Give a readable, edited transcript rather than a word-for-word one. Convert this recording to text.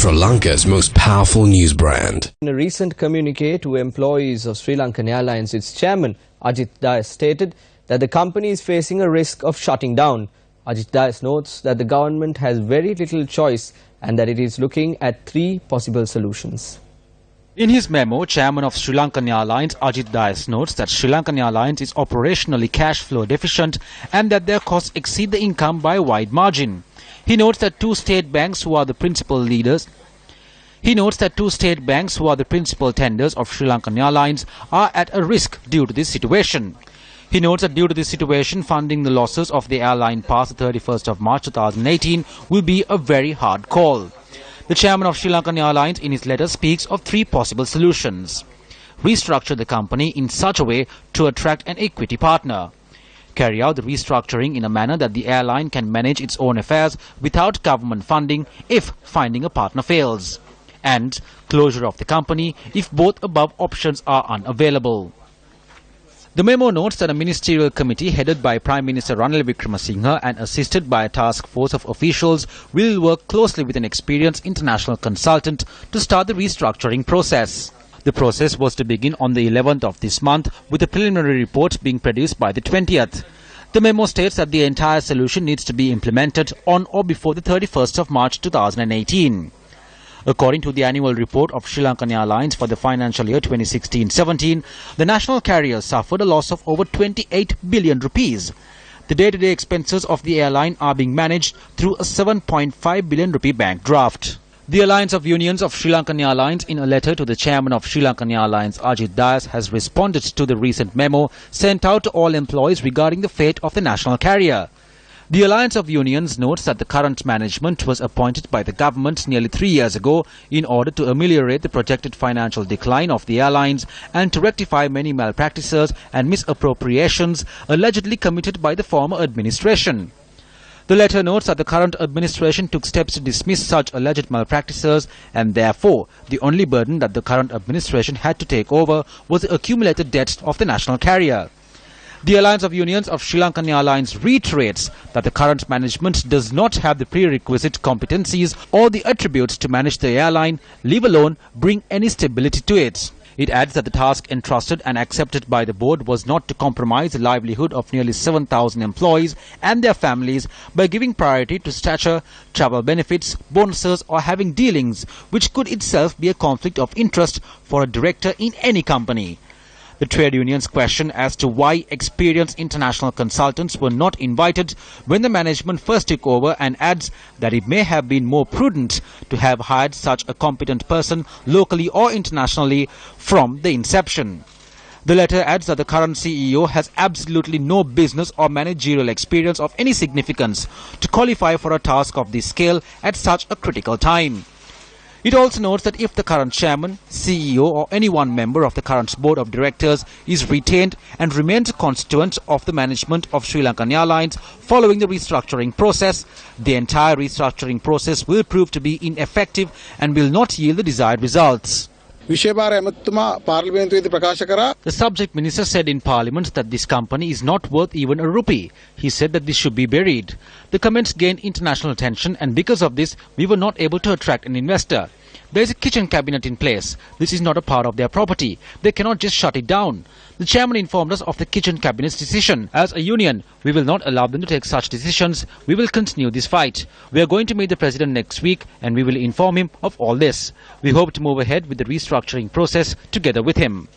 Sri Lanka's most powerful news brand. In a recent communique to employees of SriLankan Airlines, its chairman Ajit Dias stated that the company is facing a risk of shutting down. Ajit Dias notes that the government has very little choice and that it is looking at 3 possible solutions. In his memo, Chairman of SriLankan Airlines Ajit Dias notes that SriLankan Airlines is operationally cash flow deficient and that their costs exceed the income by a wide margin. He notes that two state banks who are the principal tenders of SriLankan Airlines are at a risk due to this situation. He notes that due to this situation, funding the losses of the airline past the 31st of March 2018 will be a very hard call. The chairman of SriLankan Airlines in his letter speaks of 3 possible solutions. Restructure the company in such a way to attract an equity partner. Carry out the restructuring in a manner that the airline can manage its own affairs without government funding if finding a partner fails. And closure of the company if both above options are unavailable. The memo notes that a ministerial committee headed by Prime Minister Ranil Wickremesinghe and assisted by a task force of officials will work closely with an experienced international consultant to start the restructuring process. The process was to begin on the 11th of this month, with a preliminary report being produced by the 20th. The memo states that the entire solution needs to be implemented on or before the 31st of March 2018. According to the annual report of SriLankan Airlines for the financial year 2016-17, the national carrier suffered a loss of over 28 billion rupees. The day-to-day expenses of the airline are being managed through a 7.5 billion rupee bank draft. The Alliance of Unions of SriLankan Airlines, in a letter to the chairman of SriLankan Airlines Ajit Dias, has responded to the recent memo sent out to all employees regarding the fate of the national carrier. The Alliance of Unions notes that the current management was appointed by the government nearly 3 years ago in order to ameliorate the projected financial decline of the airlines and to rectify many malpractices and misappropriations allegedly committed by the former administration. The letter notes that the current administration took steps to dismiss such alleged malpractices, and therefore the only burden that the current administration had to take over was the accumulated debt of the national carrier. The Alliance of Unions of SriLankan Airlines reiterates that the current management does not have the prerequisite competencies or the attributes to manage the airline, leave alone bring any stability to it. It adds that the task entrusted and accepted by the board was not to compromise the livelihood of nearly 7,000 employees and their families by giving priority to stature, travel benefits, bonuses or having dealings which could itself be a conflict of interest for a director in any company. The trade unions question as to why experienced international consultants were not invited when the management first took over, and adds that it may have been more prudent to have hired such a competent person locally or internationally from the inception. The letter adds that the current CEO has absolutely no business or managerial experience of any significance to qualify for a task of this scale at such a critical time. It also notes that if the current chairman, CEO or any one member of the current board of directors is retained and remains a constituent of the management of SriLankan Airlines following the restructuring process, the entire restructuring process will prove to be ineffective and will not yield the desired results. The subject minister said in Parliament that this company is not worth even a rupee. He said that this should be buried. The comments gained international attention, and because of this, we were not able to attract an investor. There is a kitchen cabinet in place. This is not a part of their property. They cannot just shut it down. The chairman informed us of the kitchen cabinet's decision. As a union, we will not allow them to take such decisions. We will continue this fight. We are going to meet the president next week and we will inform him of all this. We hope to move ahead with the restructuring process together with him.